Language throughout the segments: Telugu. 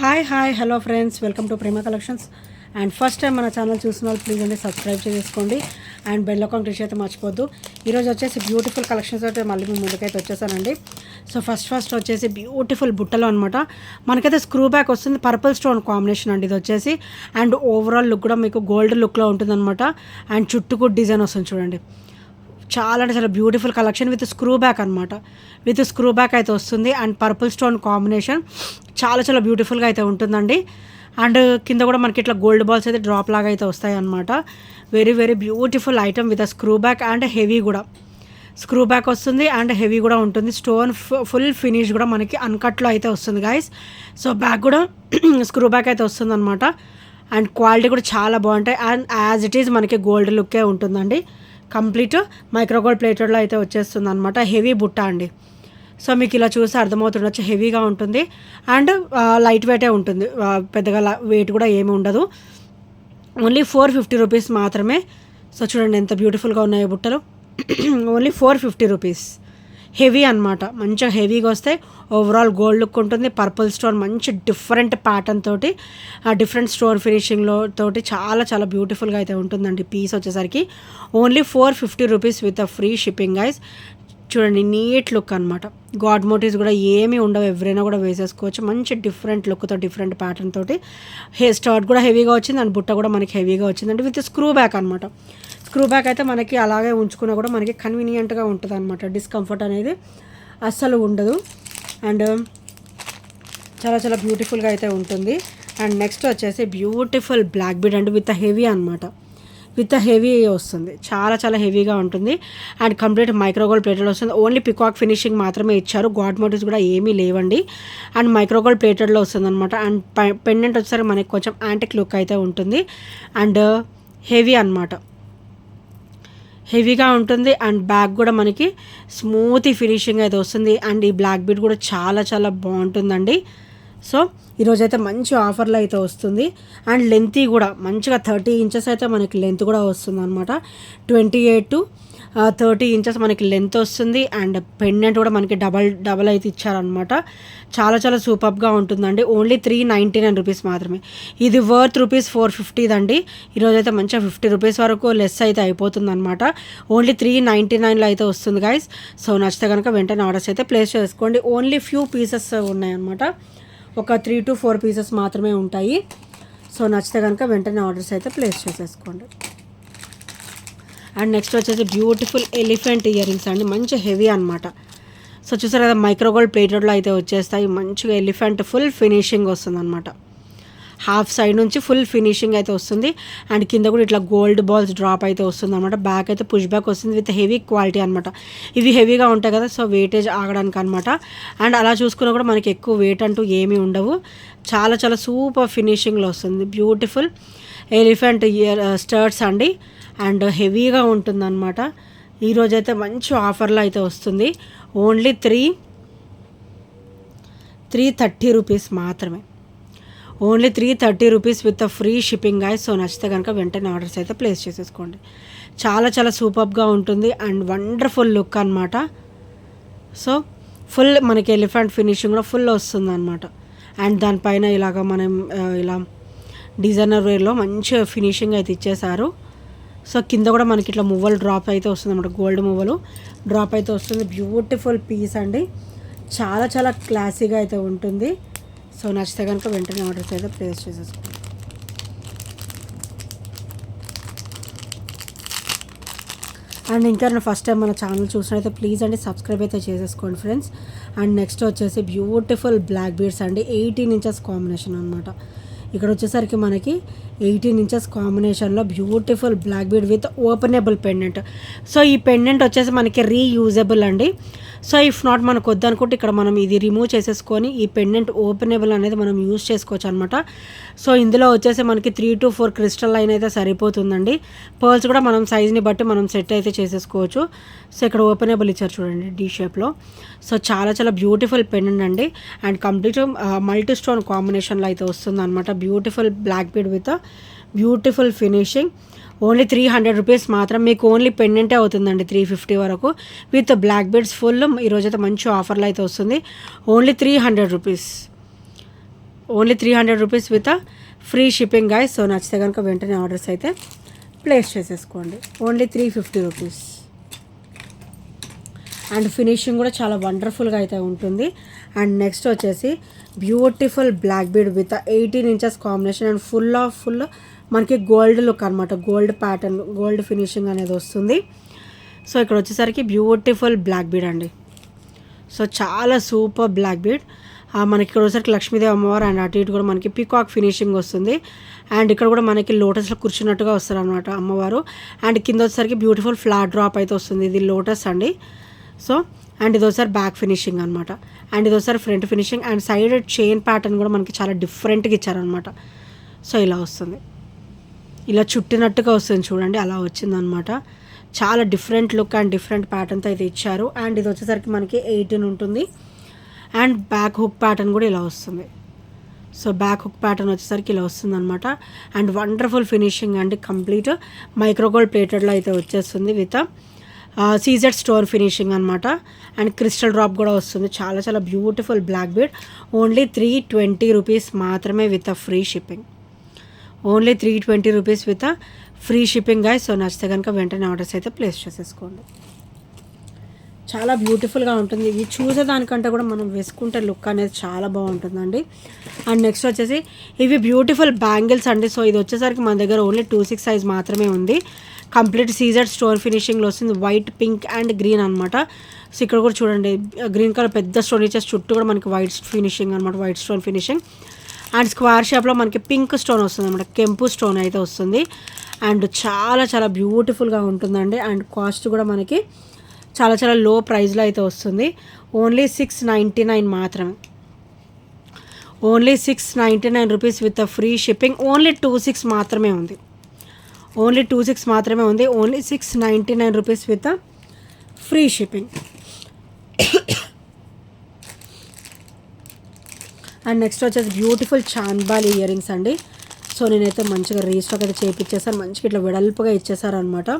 Hi hello friends, welcome to Prema collections. And first time మన ఛానల్ చూసిన వాళ్ళు ప్లీజ్ అండి సబ్స్క్రైబ్ చేసుకోండి అండ్ బెల్ ఐకాన్ క్లిక్ అయితే మర్చిపోద్దు. ఈరోజు వచ్చేసి బ్యూటిఫుల్ కలెక్షన్స్ అయితే మళ్ళీ మీ ముందుకైతే వచ్చేసానండి. సో ఫస్ట్ వచ్చేసి బ్యూటిఫుల్ బుట్టలు అనమాట. మనకైతే స్క్రూ బ్యాక్ వస్తుంది, పర్పుల్ స్టోన్ కాంబినేషన్ అండి ఇది వచ్చేసి. అండ్ ఓవరాల్ లుక్ కూడా మీకు గోల్డ్ లుక్లో ఉంటుందన్నమాట. అండ్ చుట్టూ డిజైన్ వస్తుంది చూడండి, చాలా అంటే చాలా beautiful collection with screw back అనమాట. విత్ స్క్రూ బ్యాక్ అయితే వస్తుంది అండ్ పర్పుల్ స్టోన్ కాంబినేషన్ చాలా బ్యూటిఫుల్గా అయితే ఉంటుందండి. అండ్ కింద కూడా మనకి ఇట్లా గోల్డ్ బాల్స్ అయితే డ్రాప్ లాగా అయితే వస్తాయి అనమాట. Very beautiful item with screw back and heavy కూడా. స్క్రూ బ్యాక్ వస్తుంది అండ్ హెవీ కూడా ఉంటుంది. స్టోన్ ఫుల్ ఫినిష్ కూడా మనకి అన్కట్లో అయితే వస్తుంది గాయస్. సో బ్యాక్ కూడా స్క్రూ బ్యాక్ అయితే వస్తుంది అనమాట. అండ్ క్వాలిటీ కూడా చాలా బాగుంటాయి అండ్ యాజ్ ఇట్ ఈజ్ మనకి గోల్డ్ లుక్కే ఉంటుందండి. కంప్లీట్ మైక్రోగోల్డ్ ప్లేటెడ్లో అయితే వచ్చేస్తుంది అనమాట. హెవీ బుట్ట అండి. సో మీకు ఇలా చూస్తే అర్థమవుతుండొచ్చు, హెవీగా ఉంటుంది అండ్ లైట్ వెయిటే ఉంటుంది. పెద్దగా వెయిట్ కూడా ఏమి ఉండదు. ఓన్లీ 450 రూపీస్ మాత్రమే. సో చూడండి ఎంత బ్యూటిఫుల్గా ఉన్నాయి బుట్టలు. Only 450 rupees. హెవీ అనమాట, మంచిగా హెవీగా వస్తే ఓవరాల్ గోల్డ్ లుక్ ఉంటుంది. పర్పుల్ స్టోన్ మంచి డిఫరెంట్ ప్యాటర్న్ తోటి, డిఫరెంట్ స్టోన్ ఫినిషింగ్లో తోటి చాలా బ్యూటిఫుల్గా అయితే ఉంటుందండి. పీస్ వచ్చేసరికి only 450 rupees with free shipping guys. చూడండి నీట్ లుక్ అనమాట. గాడ్ మోటివ్స్ కూడా ఏమీ ఉండవు, ఎవరైనా కూడా వేసేసుకోవచ్చు. మంచి డిఫరెంట్ లుక్తో డిఫరెంట్ ప్యాటర్న్ తోటి. స్టార్ట్ కూడా హెవీగా వచ్చింది అండ్ బుట్ట కూడా మనకి హెవీగా వచ్చిందండి విత్ స్క్రూ బ్యాక్ అనమాట. స్క్రూ బ్యాక్ అయితే మనకి అలాగే ఉంచుకున్నా కూడా మనకి కన్వీనియంట్గా ఉంటుంది అనమాట. డిస్కంఫర్ట్ అనేది అస్సలు ఉండదు అండ్ చాలా బ్యూటిఫుల్గా అయితే ఉంటుంది. అండ్ నెక్స్ట్ వచ్చేసి beautiful black bead and with heavy అనమాట. విత్ హెవీ వస్తుంది, చాలా హెవీగా ఉంటుంది అండ్ కంప్లీట్ మైక్రోగోల్డ్ ప్లేటెడ్ వస్తుంది. ఓన్లీ పికాక్ ఫినిషింగ్ మాత్రమే ఇచ్చారు, గాడ్ మోటివ్స్ కూడా ఏమీ లేవండి. అండ్ మైక్రోగోల్డ్ ప్లేటెడ్లో వస్తుంది అనమాట. అండ్ పెండెంట్ వచ్చేసరికి మనకి కొంచెం యాంటిక్ లుక్ అయితే ఉంటుంది అండ్ హెవీ అనమాట. హెవీగా ఉంటుంది అండ్ బ్యాక్ కూడా మనకి స్మూతీ ఫినిషింగ్ అయితే వస్తుంది. అండ్ ఈ బ్లాక్ బీడ్ కూడా చాలా బాగుంటుందండి. సో ఈరోజైతే మంచి ఆఫర్లో అయితే వస్తుంది అండ్ లెంతీ కూడా మంచిగా 30 ఇంచెస్ అయితే మనకి లెంత్ కూడా వస్తుంది అనమాట. 28 to 30 ఇంచెస్ మనకి లెంత్ వస్తుంది అండ్ పెండెంట్ కూడా మనకి డబల్ అయితే ఇచ్చారనమాట. చాలా సూపర్గా ఉంటుందండి. ఓన్లీ 399 రూపీస్ మాత్రమే. ఇది వర్త్ రూపీస్ 450 దండి. ఈరోజైతే మంచిగా 50 రూపీస్ వరకు లెస్ అయితే అయిపోతుంది అనమాట. ఓన్లీ 399లో అయితే వస్తుంది గైస్. సో నచ్చితే కనుక వెంటనే ఆర్డర్స్ అయితే ప్లేస్ చేసుకోండి. ఓన్లీ ఫ్యూ పీసెస్ ఉన్నాయన్నమాట, ఒక 3 to 4 పీసెస్ మాత్రమే ఉంటాయి. సో నచ్చితే కనుక వెంటనే ఆర్డర్స్ అయితే ప్లేస్ చేసేసుకోండి. అండ్ నెక్స్ట్ వచ్చేసి బ్యూటిఫుల్ ఎలిఫెంట్ ఇయర్ రింగ్స్ అండి, మంచి హెవీ అనమాట. సో చూసారు కదా, మైక్రోగోల్డ్ ప్లేటెడ్లో అయితే వచ్చేస్తాయి. మంచిగా ఎలిఫెంట్ ఫుల్ ఫినిషింగ్ వస్తుంది అనమాట. హాఫ్ సైడ్ నుంచి ఫుల్ ఫినిషింగ్ అయితే వస్తుంది అండ్ కింద కూడా ఇట్లా గోల్డ్ బాల్స్ డ్రాప్ అయితే వస్తుంది అనమాట. బ్యాక్ అయితే పుష్ బ్యాక్ వస్తుంది విత్ హెవీ క్వాలిటీ అనమాట. ఇవి హెవీగా ఉంటాయి కదా, సో వెయిటేజ్ ఆగడానికి అనమాట. అండ్ అలా చూసుకున్నా కూడా మనకి ఎక్కువ వెయిట్ అంటూ ఏమీ ఉండవు. చాలా సూపర్ ఫినిషింగ్లో వస్తుంది. బ్యూటిఫుల్ ఎలిఫెంట్ ఇయర్ స్టర్ట్స్ అండి అండ్ హెవీగా ఉంటుందన్నమాట. ఈరోజైతే మంచి ఆఫర్లో అయితే వస్తుంది. ఓన్లీ 330 రూపీస్ మాత్రమే. Only 330 rupees with free shipping guys. So నచ్చితే కనుక వెంటనే ఆర్డర్స్ అయితే ప్లేస్ చేసేసుకోండి. చాలా సూపర్గా ఉంటుంది అండ్ వండర్ఫుల్ లుక్ అనమాట. సో ఫుల్ మనకి ఎలిఫెంట్ ఫినిషింగ్ కూడా ఫుల్ వస్తుంది అనమాట. అండ్ దానిపైన ఇలాగ మనం ఇలా డిజైనర్ వేర్లో మంచి ఫినిషింగ్ అయితే ఇచ్చేసారు. సో కింద కూడా మనకి ఇట్లా మువ్వలు డ్రాప్ అయితే వస్తుంది అనమాట, గోల్డ్ మువ్వలు డ్రాప్ అయితే వస్తుంది. బ్యూటిఫుల్ పీస్ అండి, చాలా క్లాసీగా అయితే ఉంటుంది. సో నచ్చితే కనుక వెంటనే ఆర్డర్స్ అయితే ప్లేస్ చేసేసుకోండి. అండ్ ఇంకా ఫస్ట్ టైం మన ఛానల్ చూసినైతే ప్లీజ్ అండి సబ్స్క్రైబ్ అయితే చేసేసుకోండి ఫ్రెండ్స్. అండ్ నెక్స్ట్ వచ్చేసి బ్యూటిఫుల్ బ్లాక్ బీడ్స్ అండి, 18 ఇంచెస్ కాంబినేషన్ అనమాట. ఇక్కడ వచ్చేసరికి మనకి 18 ఇంచెస్ కాంబినేషన్లో beautiful black bead with openable pendant. So ఈ పెండెంట్ వచ్చేసి మనకి రీయూజబుల్ అండి. సో ఇఫ్ నాట్ మనకు వద్దనుకుంటే ఇక్కడ మనం ఇది రిమూవ్ చేసేసుకొని ఈ పెండెంట్ ఓపెనబుల్ అనేది మనం యూజ్ చేసుకోవచ్చు అనమాట. సో ఇందులో వచ్చేసి మనకి 3 to 4 క్రిస్టల్ లైన్ అయితే సరిపోతుందండి. పర్ల్స్ కూడా మనం సైజ్ని బట్టి మనం సెట్ అయితే చేసేసుకోవచ్చు. సో ఇక్కడ ఓపెనబుల్ ఇచ్చారు చూడండి డీ షేప్లో. సో చాలా బ్యూటిఫుల్ పెండెంట్ అండి అండ్ కంప్లీట్ మల్టీ స్టోన్ కాంబినేషన్లో అయితే వస్తుంది అనమాట. Beautiful black bead with beautiful finishing. Only 300 rupees మాత్రం. మీకు ఓన్లీ పెండెంటే అవుతుందండి 350 వరకు విత్ బ్లాక్ బీడ్స్ ఫుల్. ఈరోజైతే మంచి ఆఫర్లో అయితే వస్తుంది. Only 300 rupees. Only 300 rupees with free shipping guys. So నచ్చితే కనుక వెంటనే ఆర్డర్స్ అయితే ప్లేస్ చేసేసుకోండి. Only 350 rupees. అండ్ ఫినిషింగ్ కూడా చాలా వండర్ఫుల్గా అయితే ఉంటుంది. అండ్ నెక్స్ట్ వచ్చేసి beautiful black bead with 18 inches combination and full మనకి గోల్డ్ లుక్ అనమాట. గోల్డ్ ప్యాటర్న్, గోల్డ్ ఫినిషింగ్ అనేది వస్తుంది. సో ఇక్కడ వచ్చేసరికి బ్యూటిఫుల్ బ్లాక్ బీడ్ అండి. సో చాలా సూపర్ బ్లాక్ బీడ్. మనకి ఇక్కడ వచ్చేసరికి లక్ష్మీదేవి అమ్మవారు అండ్ అటు ఇటు కూడా మనకి పీకాక్ ఫినిషింగ్ వస్తుంది. అండ్ ఇక్కడ కూడా మనకి లోటస్లో కూర్చున్నట్టుగా వస్తారు అనమాట అమ్మవారు. అండ్ కింద వచ్చేసరికి బ్యూటిఫుల్ ఫ్లాట్ డ్రాప్ అయితే వస్తుంది. ఇది లోటస్ అండి. సో అండ్ ఇది ఒకసారి బ్యాక్ ఫినిషింగ్ అనమాట. అండ్ ఇది ఒకసారి front finishing and side chain pattern కూడా మనకి చాలా డిఫరెంట్గా ఇచ్చారనమాట. సో ఇలా వస్తుంది, ఇలా చుట్టినట్టుగా వస్తుంది చూడండి, అలా వచ్చిందనమాట. చాలా డిఫరెంట్ లుక్ అండ్ డిఫరెంట్ ప్యాటర్న్తో అయితే ఇచ్చారు. అండ్ ఇది వచ్చేసరికి మనకి 18 ఉంటుంది. అండ్ బ్యాక్ హుక్ ప్యాటర్న్ కూడా ఇలా వస్తుంది. సో బ్యాక్ హుక్ ప్యాటర్న్ వచ్చేసరికి ఇలా వస్తుంది అనమాట. అండ్ వండర్ఫుల్ ఫినిషింగ్ అండి. కంప్లీట్ మైక్రోగోల్డ్ ప్లేటెడ్లో అయితే వచ్చేస్తుంది విత్ సీజెడ్ స్టోన్ ఫినిషింగ్ అనమాట. అండ్ క్రిస్టల్ డ్రాప్ కూడా వస్తుంది. చాలా చాలా beautiful black bead. Only 320 rupees మాత్రమే with free shipping. Only 320 rupees with free shipping guys. So నచ్చితే కనుక వెంటనే ఆర్డర్స్ అయితే ప్లేస్ చేసేసుకోండి. చాలా బ్యూటిఫుల్గా ఉంటుంది. ఇవి చూసేదానికంటే కూడా మనం వేసుకుంటే లుక్ అనేది చాలా బాగుంటుందండి. అండ్ నెక్స్ట్ వచ్చేసి ఇవి బ్యూటిఫుల్ బ్యాంగిల్స్ అండి. సో ఇది వచ్చేసరికి మన దగ్గర ఓన్లీ 26 సైజ్ మాత్రమే ఉంది. కంప్లీట్ సీజెడ్ స్టోన్ ఫినిషింగ్లో వస్తుంది. వైట్, పింక్ అండ్ గ్రీన్ అనమాట. సో ఇక్కడ కూడా చూడండి, గ్రీన్ కలర్ పెద్ద స్టోన్ ఇచ్చేసి చుట్టూ కూడా మనకి వైట్ ఫినిషింగ్ అనమాట. White stone finishing and square షేప్లో మనకి పింక్ స్టోన్ వస్తుంది అనమాట. కెంపు స్టోన్ అయితే వస్తుంది. అండ్ చాలా చాలా బ్యూటిఫుల్గా ఉంటుందండి. అండ్ కాస్ట్ కూడా మనకి చాలా చాలా లో ప్రైస్లో అయితే వస్తుంది. ఓన్లీ 699 మాత్రమే. Only 699 rupees with free shipping. Only 26 మాత్రమే ఉంది. ఓన్లీ 26 మాత్రమే ఉంది. Only 699 rupees with free shipping. And next వచ్చేసి బ్యూటిఫుల్ చాన్బాలి ఇయర్ రింగ్స్ అండి. సో నేనైతే మంచిగా రీస్టాక్ అయితే చేయించేసాను. మంచిగా ఇట్లా వెడల్పుగా ఇచ్చేసారనమాట.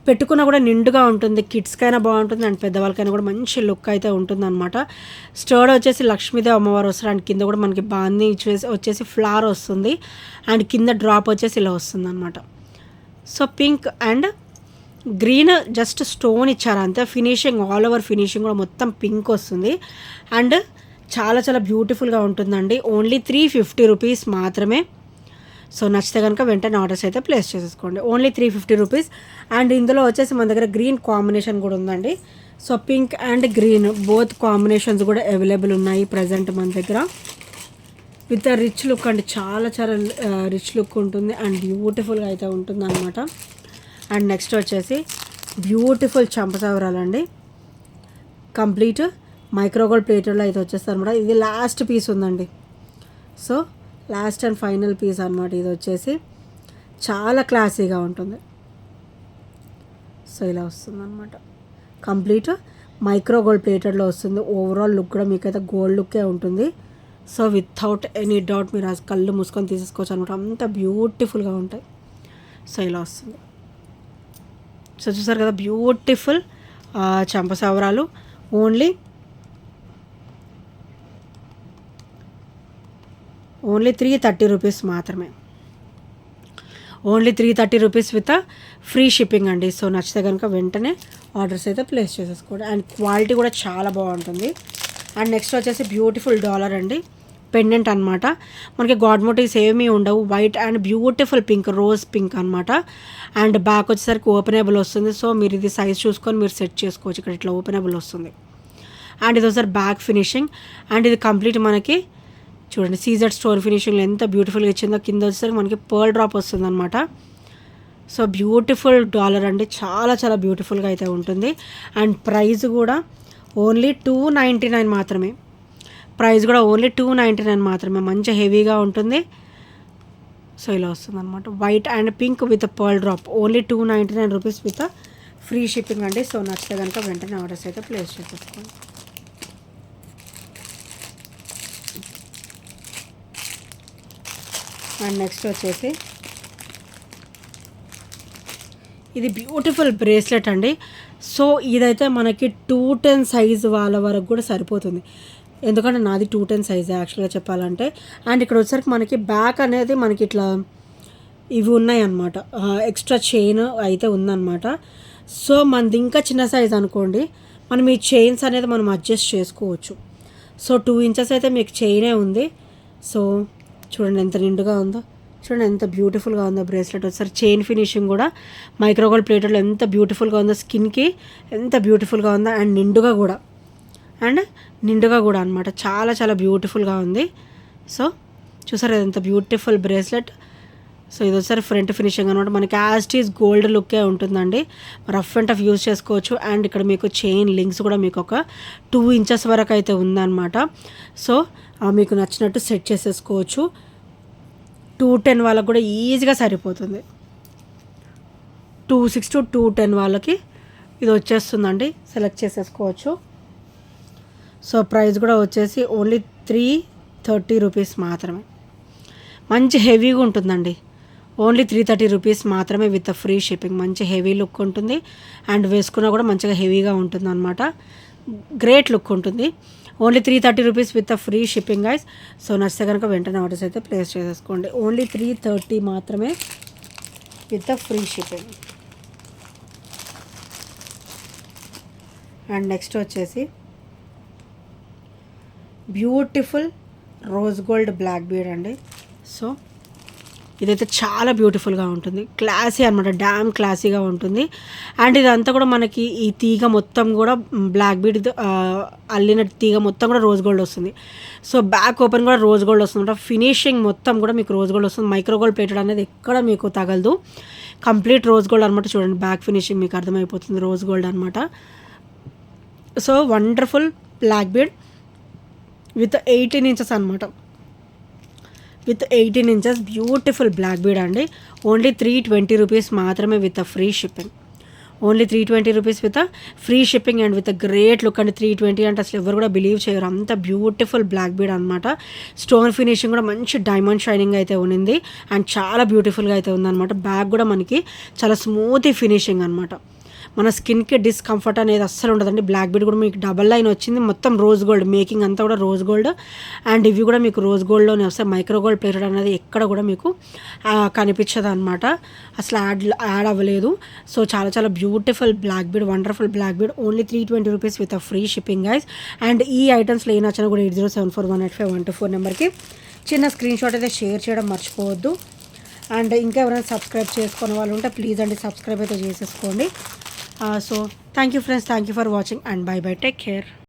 పెట్టుకున్నా కూడా నిండుగా ఉంటుంది. కిడ్స్కైనా బాగుంటుంది అండ్ పెద్దవాళ్ళకైనా కూడా మంచి లుక్ అయితే ఉంటుందన్నమాట. స్టర్డ్ వచ్చేసి లక్ష్మీదేవి అమ్మవారు వస్తారు. అండ్ కింద కూడా మనకి బాంది వచ్చేసి ఫ్లవర్ వస్తుంది. అండ్ కింద డ్రాప్ వచ్చేసి ఇలా వస్తుంది అనమాట. So pink and green just stone ఇచ్చారు అంతే. ఫినిషింగ్ ఆల్ ఓవర్ ఫినిషింగ్ కూడా మొత్తం పింక్ వస్తుంది. అండ్ చాలా చాలా బ్యూటిఫుల్గా ఉంటుందండి. ఓన్లీ 350 రూపీస్ మాత్రమే. సో నచ్చితే కనుక వెంటనే ఆర్డర్స్ అయితే ప్లేస్ చేసేసుకోండి. Only 350 rupees. అండ్ ఇందులో వచ్చేసి మన దగ్గర గ్రీన్ కాంబినేషన్ కూడా ఉందండి. So pink and green both combinations కూడా అవైలబుల్ ఉన్నాయి ప్రజెంట్ మన దగ్గర. విత్ రిచ్ లుక్ అండి. చాలా చాలా రిచ్ లుక్ ఉంటుంది అండ్ బ్యూటిఫుల్గా అయితే ఉంటుంది అనమాట. అండ్ నెక్స్ట్ వచ్చేసి బ్యూటిఫుల్ చంపసవరాలండి. కంప్లీట్ మైక్రోగోల్డ్ ప్లేటర్లో అయితే వచ్చేస్తారు అనమాట. ఇది లాస్ట్ పీస్ ఉందండి. So last and final piece అనమాట. ఇది వచ్చేసి చాలా క్లాసీగా ఉంటుంది. సో ఇలా వస్తుంది అనమాట. కంప్లీట్ మైక్రోగోల్డ్ ప్లేటెడ్లో వస్తుంది. ఓవరాల్ లుక్ కూడా మీకైతే గోల్డ్ లుక్కే ఉంటుంది. సో వితౌట్ ఎనీ డౌట్ మీరు ఆ కళ్ళు మూసుకొని తీసేసుకోవచ్చు అనమాట. అంత బ్యూటిఫుల్గా ఉంటాయి. సో ఇలా వస్తుంది. సో చూసారు కదా బ్యూటిఫుల్ చంపసవరాలు. ఓన్లీ 330 రూపీస్ మాత్రమే. Only 330 rupees with free shipping అండి. సో నచ్చితే కనుక వెంటనే ఆర్డర్స్ అయితే ప్లేస్ చేసేసుకోండి. అండ్ క్వాలిటీ కూడా చాలా బాగుంటుంది. అండ్ నెక్స్ట్ వచ్చేసి బ్యూటిఫుల్ డాలర్ అండి. పెండెంట్ అనమాట. మనకి గాడ్ మోటివ్స్ ఏమీ ఉండవు. White and beautiful pink, rose pink అనమాట. అండ్ బ్యాక్ వచ్చేసరికి ఓపెనబుల్ వస్తుంది. సో మీరు ఇది సైజ్ చూసుకొని మీరు సెట్ చేసుకోవచ్చు. ఇక్కడ ఇట్లా ఓపెనబుల్ వస్తుంది. అండ్ ఇది ఒకసారి బ్యాక్ ఫినిషింగ్. అండ్ ఇది కంప్లీట్ మనకి చూడండి సీజెడ్ స్టోన్ ఫినిషింగ్లో ఎంత బ్యూటిఫుల్గా ఇచ్చిందో. కింద వచ్చేసరికి మనకి పర్ల్ డ్రాప్ వస్తుంది అనమాట. సో బ్యూటిఫుల్ డాలర్ అండి. చాలా చాలా బ్యూటిఫుల్గా అయితే ఉంటుంది. అండ్ ప్రైస్ కూడా ఓన్లీ 299 మాత్రమే. ప్రైస్ కూడా ఓన్లీ 299 మాత్రమే. మంచి హెవీగా ఉంటుంది. సో ఇలా వస్తుంది అనమాట. White and pink with pearl drop. Only 299 rupees with free shipping అండి. సో నచ్చితే కనుక వెంటనే ఆర్డర్స్ అయితే ప్లేస్ చేసేసుకోండి. అండ్ నెక్స్ట్ వచ్చేసి ఇది బ్యూటిఫుల్ బ్రేస్లెట్ అండి. సో ఇదైతే మనకి 210 సైజ్ వాళ్ళ వరకు కూడా సరిపోతుంది. ఎందుకంటే నాది 210 సైజ్ యాక్చువల్గా చెప్పాలంటే. అండ్ ఇక్కడ వచ్చేసరికి మనకి బ్యాక్ అనేది మనకి ఇట్లా ఇవి ఉన్నాయన్నమాట, ఎక్స్ట్రా చైన్ అయితే ఉందన్నమాట. సో మనది ఇంకా చిన్న సైజ్ అనుకోండి, మనం ఈ చైన్స్ అనేది మనం అడ్జస్ట్ చేసుకోవచ్చు. సో 2 ఇంచెస్ అయితే మీకు చైనే ఉంది. సో చూడండి ఎంత నిండుగా ఉందో, చూడండి ఎంత బ్యూటిఫుల్గా ఉందో బ్రేస్లెట్. వచ్చేసరి చైన్ ఫినిషింగ్ కూడా మైక్రోగోల్డ్ ప్లేటెడ్లో ఎంత బ్యూటిఫుల్గా ఉందో, స్కిన్కి ఎంత బ్యూటిఫుల్గా ఉందో, అండ్ నిండుగా కూడా అనమాట. చాలా చాలా బ్యూటిఫుల్గా ఉంది. సో చూసారు ఎంత బ్యూటిఫుల్ బ్రేస్లెట్. సో ఇది వచ్చేసరి ఫ్రంట్ ఫినిషింగ్ అనమాట. మనకి యాస్టీస్ గోల్డ్ లుక్కే ఉంటుందండి. రఫ్ అండ్ టఫ్ యూజ్ చేసుకోవచ్చు. అండ్ ఇక్కడ మీకు చైన్ లింక్స్ కూడా మీకు ఒక 2 ఇంచెస్ వరకు అయితే ఉందన్నమాట. సో మీకు నచ్చినట్టు సెట్ చేసేసుకోవచ్చు. 210 వాళ్ళకి కూడా ఈజీగా సరిపోతుంది. 26 to 210 వాళ్ళకి ఇది వచ్చేస్తుందండి, సెలెక్ట్ చేసేసుకోవచ్చు. సో ప్రైస్ కూడా వచ్చేసి ఓన్లీ 330 రూపీస్ మాత్రమే. మంచి హెవీగా ఉంటుందండి. ఓన్లీ 330 రూపీస్ మాత్రమే విత్ ఫ్రీ షిప్పింగ్. మంచి హెవీ లుక్ ఉంటుంది. అండ్ వేసుకున్నా కూడా మంచిగా హెవీగా ఉంటుంది అనమాట. గ్రేట్ లుక్ ఉంటుంది. Only 330 rupees with free shipping guys. So నచ్చితే కనుక వెంటనే ఆర్డర్స్ అయితే ప్లేస్ చేసేసుకోండి. ఓన్లీ 330 మాత్రమే with free shipping. And next వచ్చేసి beautiful rose gold black bead అండి. సో ఇదైతే చాలా బ్యూటిఫుల్గా ఉంటుంది, క్లాసీ అనమాట, డ్యామ్ క్లాసీగా ఉంటుంది. అండ్ ఇదంతా కూడా మనకి ఈ తీగ మొత్తం కూడా బ్లాక్ బీడ్ అల్లిన తీగ మొత్తం కూడా రోజ్ గోల్డ్ వస్తుంది. సో బ్యాక్ ఓపెన్ కూడా రోజ్ గోల్డ్ వస్తుంది. ఫినిషింగ్ మొత్తం కూడా మీకు రోజ్ గోల్డ్ వస్తుంది. మైక్రో గోల్డ్ ప్లేటెడ్ అనేది ఎక్కడ మీకు తగలదు, కంప్లీట్ రోజ్ గోల్డ్ అనమాట. చూడండి బ్యాక్ ఫినిషింగ్ మీకు అర్థమైపోతుంది, రోజ్ గోల్డ్ అనమాట. So wonderful black bead with 18 inches అనమాట. With 18 inches beautiful black bead అండి. ఓన్లీ 320 రూపీస్ మాత్రమే with free shipping. Only 320 rupees with free shipping and with great look అండి. 320 అంటే అసలు ఎవరు కూడా బిలీవ్ చేయరు, అంత బ్యూటిఫుల్ బ్లాక్ బీడ్ అనమాట. స్టోన్ ఫినిషింగ్ కూడా మంచి డైమండ్ షైనింగ్ అయితే ఉంది అండ్ చాలా బ్యూటిఫుల్గా అయితే ఉందన్నమాట. బ్యాక్ కూడా మనకి చాలా స్మూత్ ఫినిషింగ్ అనమాట. మన స్కిన్కి డిస్కంఫర్ట్ అనేది అస్సలు ఉండదండి. బ్లాక్ బీడ్ కూడా మీకు డబల్ లైన్ వచ్చింది, మొత్తం రోజ్ గోల్డ్, మేకింగ్ అంతా కూడా రోజ్ గోల్డ్. అండ్ ఇవి కూడా మీకు రోజ్ గోల్డ్లోనే వస్తాయి. మైక్రో గోల్డ్ ప్లేటెడ్ అనేది ఎక్కడ కూడా మీకు కనిపించదు అనమాట, అసలు యాడ్ అవ్వలేదు. సో చాలా చాలా beautiful black bead, wonderful black bead. Only 320 rupees with free shipping guys. And ఈ ఐటమ్స్లో ఏ నచ్చినా కూడా 8074185124 నెంబర్కి చిన్న స్క్రీన్ షాట్ అయితే షేర్ చేయడం మర్చిపోవద్దు. అండ్ ఇంకా ఎవరైనా సబ్స్క్రైబ్ చేసుకునే వాళ్ళు ఉంటే ప్లీజ్ అండి సబ్స్క్రైబ్ అయితే చేసేసుకోండి. So thank you friends, thank you for watching and bye bye, take care.